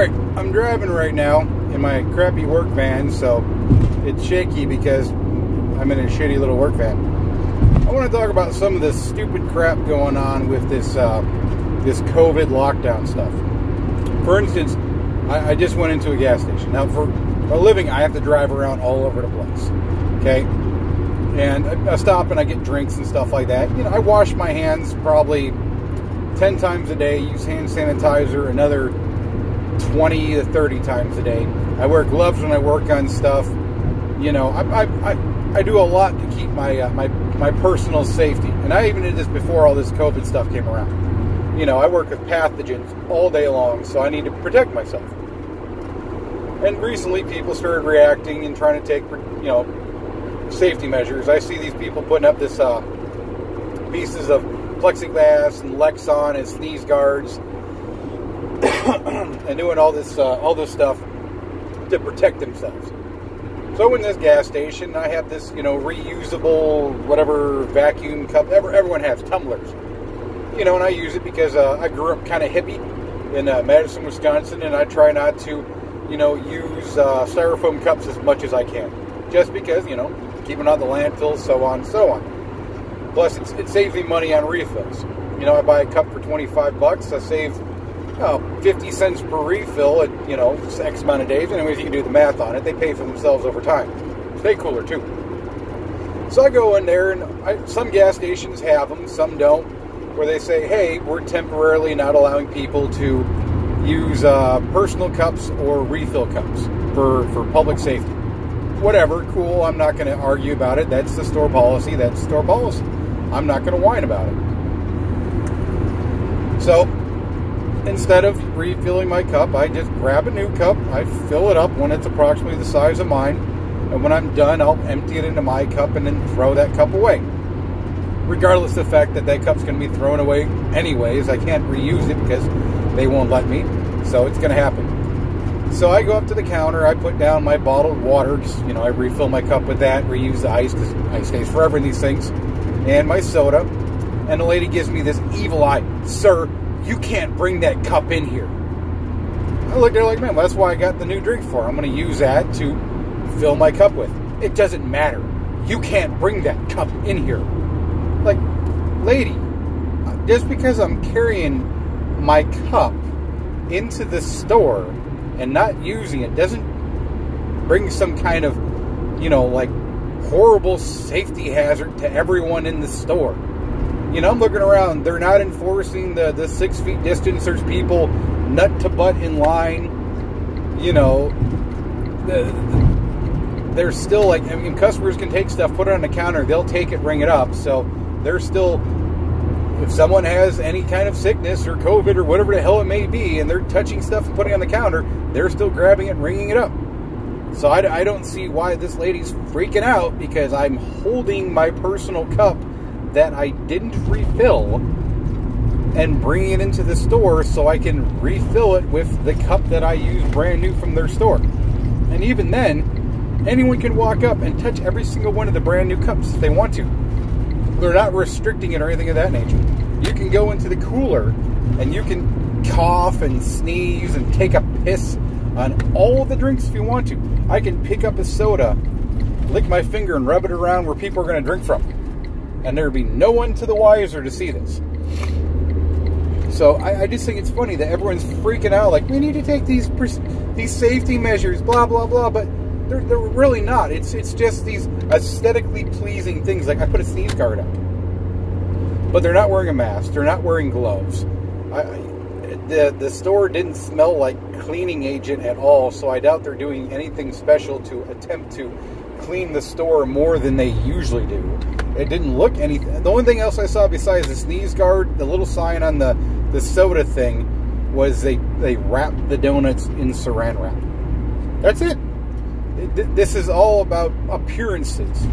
Alright, I'm driving right now in my crappy work van, so it's shaky because I'm in a shitty little work van. I want to talk about some of this stupid crap going on with this this COVID lockdown stuff. For instance, I just went into a gas station. Now, for a living, I have to drive around all over the place, okay? And I stop and I get drinks and stuff like that. You know, I wash my hands probably 10 times a day, use hand sanitizer another 20 to 30 times a day. I wear gloves when I work on stuff. You know, I do a lot to keep my my personal safety. And I even did this before all this COVID stuff came around. You know, I work with pathogens all day long, so I need to protect myself. And recently people started reacting and trying to take, you know, safety measures. I see these people putting up this pieces of plexiglass and Lexan and sneeze guards and doing all this stuff to protect themselves. So in this gas station, I have this, you know, reusable whatever vacuum cup. Everyone has tumblers, you know, and I use it because I grew up kind of hippie in Madison, Wisconsin, and I try not to, you know, use styrofoam cups as much as I can, just because, you know, keeping out the landfills, so on and so on. Plus, it saves me money on refills. You know, I buy a cup for 25 bucks. I save 50 cents per refill at, you know, X amount of days. Anyways, you can do the math on it. They pay for themselves over time. Stay cooler, too. So I go in there, and some gas stations have them, some don't, where they say, hey, we're temporarily not allowing people to use personal cups or refill cups for public safety. Whatever, cool, I'm not going to argue about it. That's the store policy. That's store policy. I'm not going to whine about it. So, instead of refilling my cup, I just grab a new cup. I fill it up when it's approximately the size of mine. And when I'm done, I'll empty it into my cup and then throw that cup away. Regardless of the fact that that cup's going to be thrown away anyways. I can't reuse it because they won't let me. So, it's going to happen. So I go up to the counter, I put down my bottled water, just, you know, I refill my cup with that, reuse the ice, because ice stays forever in these things, and my soda, and the lady gives me this evil eye. Sir, you can't bring that cup in here. I looked at her like, man, well, that's why I got the new drink for. I'm going to use that to fill my cup with. It doesn't matter. You can't bring that cup in here. Like, lady, just because I'm carrying my cup into the store and not using it doesn't bring some kind of, you know, like horrible safety hazard to everyone in the store. You know, I'm looking around. They're not enforcing the 6 feet distance. There's people nut to butt in line. You know, they're still like, I mean, customers can take stuff, put it on the counter. They'll take it, ring it up. So they're still, if someone has any kind of sickness or COVID or whatever the hell it may be, and they're touching stuff and putting it on the counter, they're still grabbing it and ringing it up. So I don't see why this lady's freaking out because I'm holding my personal cup that I didn't refill and bringing it into the store so I can refill it with the cup that I use brand new from their store. And even then, anyone can walk up and touch every single one of the brand new cups if they want to. They're not restricting it or anything of that nature. You can go into the cooler and you can cough and sneeze and take a piss on all the drinks if you want to. I can pick up a soda, lick my finger and rub it around where people are going to drink from. And there'd be no one to the wiser to see this. So I just think it's funny that everyone's freaking out like, we need to take these safety measures, blah, blah, blah, but they're really not. It's just these aesthetically pleasing things. Like I put a sneeze guard up. But they're not wearing a mask. They're not wearing gloves. The store didn't smell like cleaning agent at all, so I doubt they're doing anything special to attempt to clean the store more than they usually do. It didn't look anything. The only thing else I saw besides the sneeze guard, the little sign on the soda thing, was they wrapped the donuts in saran wrap. That's it. This is all about appearances.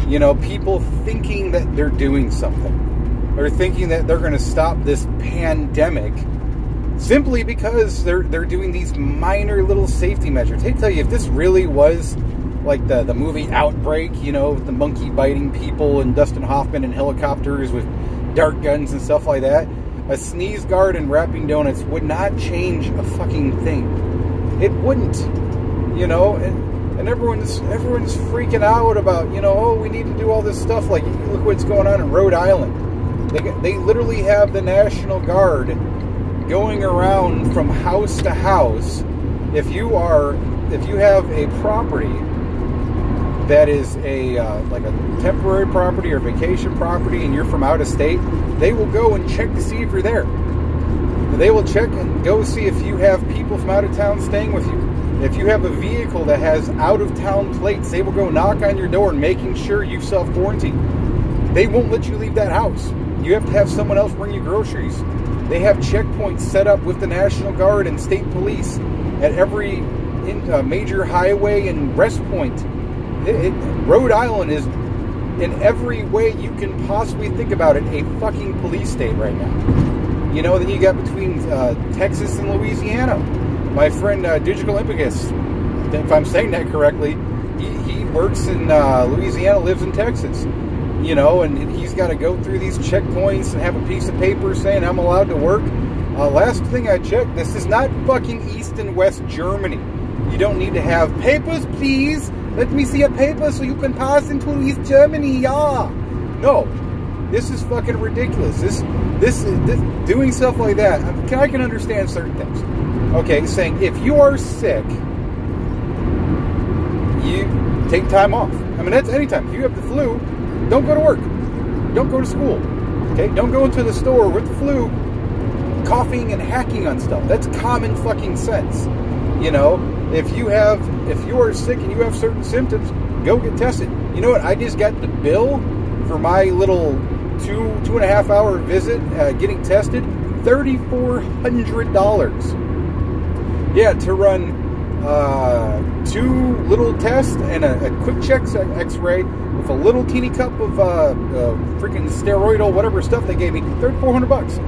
You know, people thinking that they're doing something. They're thinking that they're going to stop this pandemic simply because they're doing these minor little safety measures. Hey, tell you, if this really was like the movie Outbreak, you know, the monkey biting people and Dustin Hoffman in helicopters with dart guns and stuff like that, a sneeze guard and wrapping donuts would not change a fucking thing. It wouldn't, you know. And everyone's freaking out about, you know, oh, we need to do all this stuff. Like, look what's going on in Rhode Island. They literally have the National Guard going around from house to house. If you have a property that is like a temporary property or vacation property, and you're from out of state, they will go and check to see if you're there. They will check and go see if you have people from out of town staying with you. If you have a vehicle that has out-of-town plates, they will go knock on your door and making sure you self-quarantine. They won't let you leave that house. You have to have someone else bring you groceries. They have checkpoints set up with the National Guard and state police at every major highway and rest point. Rhode Island is, in every way you can possibly think about it, a fucking police state right now. You know, then you got between Texas and Louisiana. My friend Digital Olympicus, if I'm saying that correctly, he works in Louisiana, lives in Texas. You know, and he's got to go through these checkpoints and have a piece of paper saying I'm allowed to work. Last thing I checked, this is not fucking East and West Germany. You don't need to have papers, please. Let me see a paper so you can pass into East Germany, yeah. No, this is fucking ridiculous. This doing stuff like that. I can understand certain things. Okay, saying if you are sick, you take time off. I mean, that's anytime. If you have the flu, don't go to work. Don't go to school. Okay, don't go into the store with the flu, coughing and hacking on stuff. That's common fucking sense. You know, if you are sick and you have certain symptoms, go get tested. You know what? I just got the bill for my little 2.5 hour visit getting tested. $3,400. Yeah, to run 2 little tests and a quick check x-ray with a little teeny cup of freaking steroidal whatever stuff they gave me. $3,400.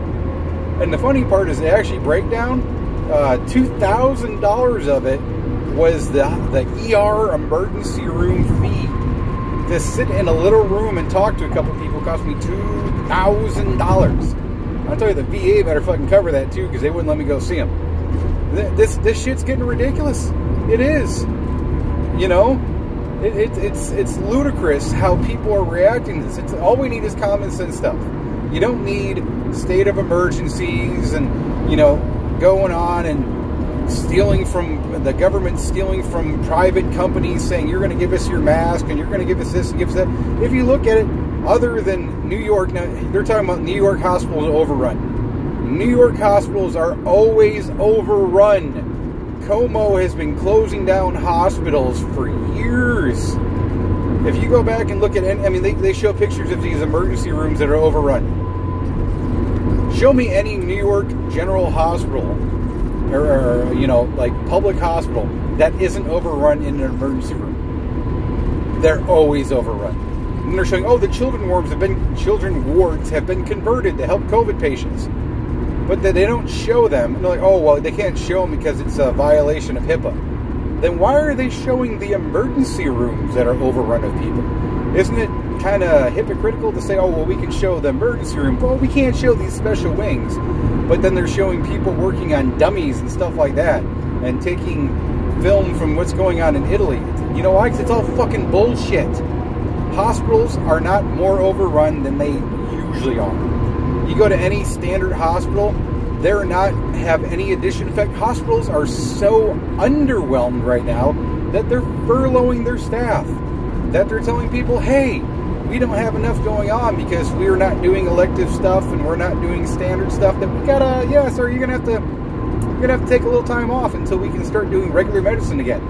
And the funny part is they actually break down $2,000 of it was the ER emergency room fee. To sit in a little room and talk to a couple people cost me $2,000. I'll tell you, the VA better fucking cover that too, because they wouldn't let me go see them. This shit's getting ridiculous. It is. You know, it's ludicrous how people are reacting to this. All we need is common sense stuff. You don't need state of emergencies and, you know, going on and stealing from the government, stealing from private companies, saying you're going to give us your mask and you're going to give us this and give us that. If you look at it, other than New York, now they're talking about New York hospitals overrun. New York hospitals are always overrun. Como has been closing down hospitals for years. If you go back and look at, I mean, they show pictures of these emergency rooms that are overrun. Show me any New York General Hospital or you know, like public hospital that isn't overrun in an emergency room. They're always overrun. And they're showing, oh, the children wards have been converted to help COVID patients. But then they don't show them. And they're like, oh, well, they can't show them because it's a violation of HIPAA. Then why are they showing the emergency rooms that are overrun of people? Isn't it kind of hypocritical to say, oh, well, we can show the emergency room. Well, we can't show these special wings. But then they're showing people working on dummies and stuff like that and taking film from what's going on in Italy. You know why? Because it's all fucking bullshit. Hospitals are not more overrun than they usually are. You go to any standard hospital, they're not have any addition. In fact, hospitals are so underwhelmed right now that they're furloughing their staff. That they're telling people, hey, we don't have enough going on because we're not doing elective stuff and we're not doing standard stuff. That we gotta, yeah, sir, you're gonna have to take a little time off until we can start doing regular medicine again.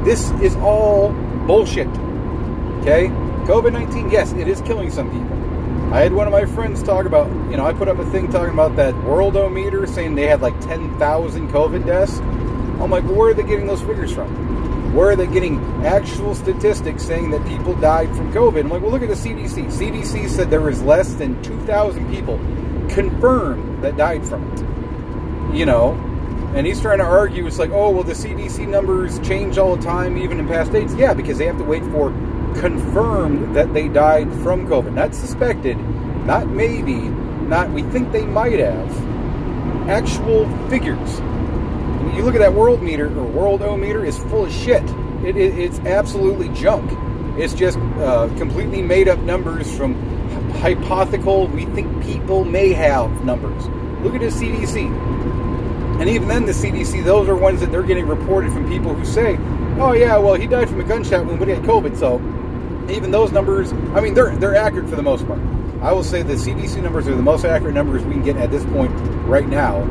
This is all bullshit. Okay, COVID-19, yes, it is killing some people. I had one of my friends talk about, you know, I put up a thing talking about that Worldometer saying they had like 10,000 COVID deaths. I'm like, well, where are they getting those figures from? Where are they getting actual statistics saying that people died from COVID? I'm like, well, look at the CDC. CDC said there was less than 2,000 people confirmed that died from it. You know, and he's trying to argue, it's like, oh, well, the CDC numbers change all the time, even in past dates. Yeah, because they have to wait for confirmed that they died from COVID. Not suspected, not maybe, not we think they might have, actual figures. You look at that world-o-meter is full of shit. It's absolutely junk. It's just completely made up numbers from hypothetical, we think people may have numbers. Look at the CDC. And even then, the CDC, those are ones that they're getting reported from people who say, oh yeah, well, he died from a gunshot wound, but he had COVID. So even those numbers, I mean, they're accurate for the most part. I will say the CDC numbers are the most accurate numbers we can get at this point right now.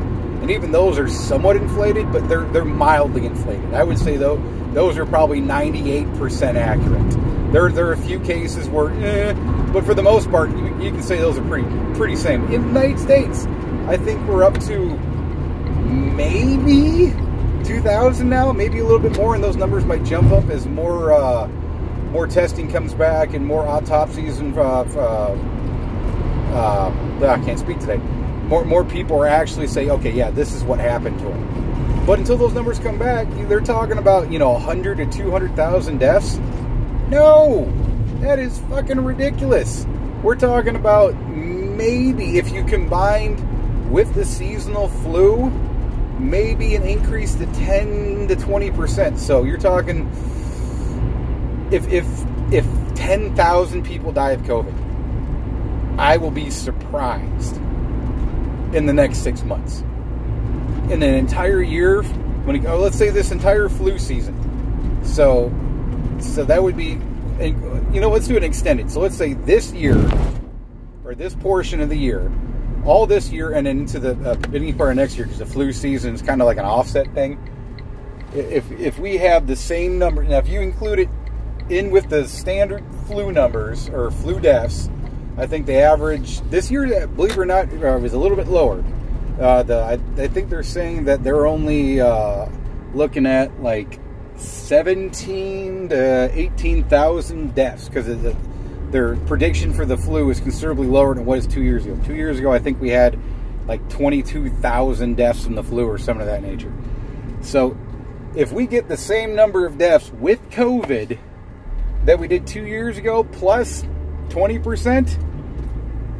And even those are somewhat inflated, but they're mildly inflated. I would say, though, those are probably 98% accurate. There are a few cases where, but for the most part, you can say those are pretty same. In the United States, I think we're up to maybe 2,000 now, maybe a little bit more, and those numbers might jump up as more testing comes back and more autopsies and I can't speak today. More people are actually saying, okay, yeah, this is what happened to him. But until those numbers come back, they're talking about 100 to 200,000 deaths. No, that is fucking ridiculous. We're talking about maybe, if you combined with the seasonal flu, maybe an increase to 10 to 20%. So you're talking, if 10,000 people die of COVID, I will be surprised in the next 6 months. In an entire year, let's say this entire flu season. So that would be, let's do an extended. So let's say this year, or this portion of the year, all this year and into the beginning part of next year, because the flu season is kind of like an offset thing. If we have the same number, now if you include it in with the standard flu numbers, or flu deaths, I think the average this year, believe it or not, was a little bit lower. I think they're saying that they're only looking at like 17 to 18,000 deaths, because their prediction for the flu is considerably lower than it was 2 years ago. 2 years ago, I think we had like 22,000 deaths from the flu or something of that nature. So if we get the same number of deaths with COVID that we did 2 years ago, plus 20%,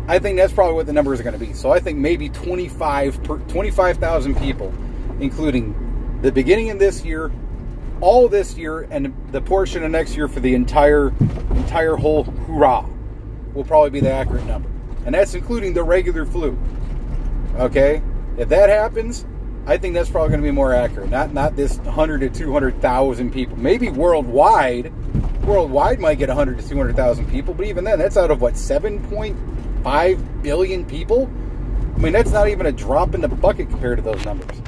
I think that's probably what the numbers are going to be. So I think maybe 25,000 people, including the beginning of this year, all this year, and the portion of next year for the entire whole hoorah, will probably be the accurate number. And that's including the regular flu. Okay? If that happens, I think that's probably going to be more accurate. Not this 100 to 200,000 people. Maybe worldwide might get 100 to 200,000 people, but even then, that's out of what, 7.5 billion people? I mean, that's not even a drop in the bucket compared to those numbers.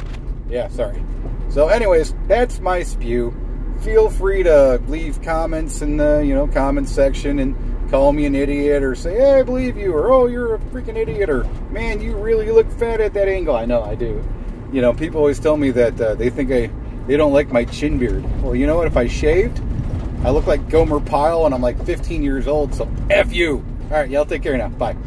Yeah, sorry. So anyways, that's my spew. Feel free to leave comments in the, comments section and call me an idiot, or say, hey, I believe you, or oh, you're a freaking idiot, or man, you really look fat at that angle. I know, I do. People always tell me that they think they don't like my chin beard. Well, you know what? If I shaved, I look like Gomer Pyle, and I'm like 15 years old, so F you. All right, y'all take care now. Bye.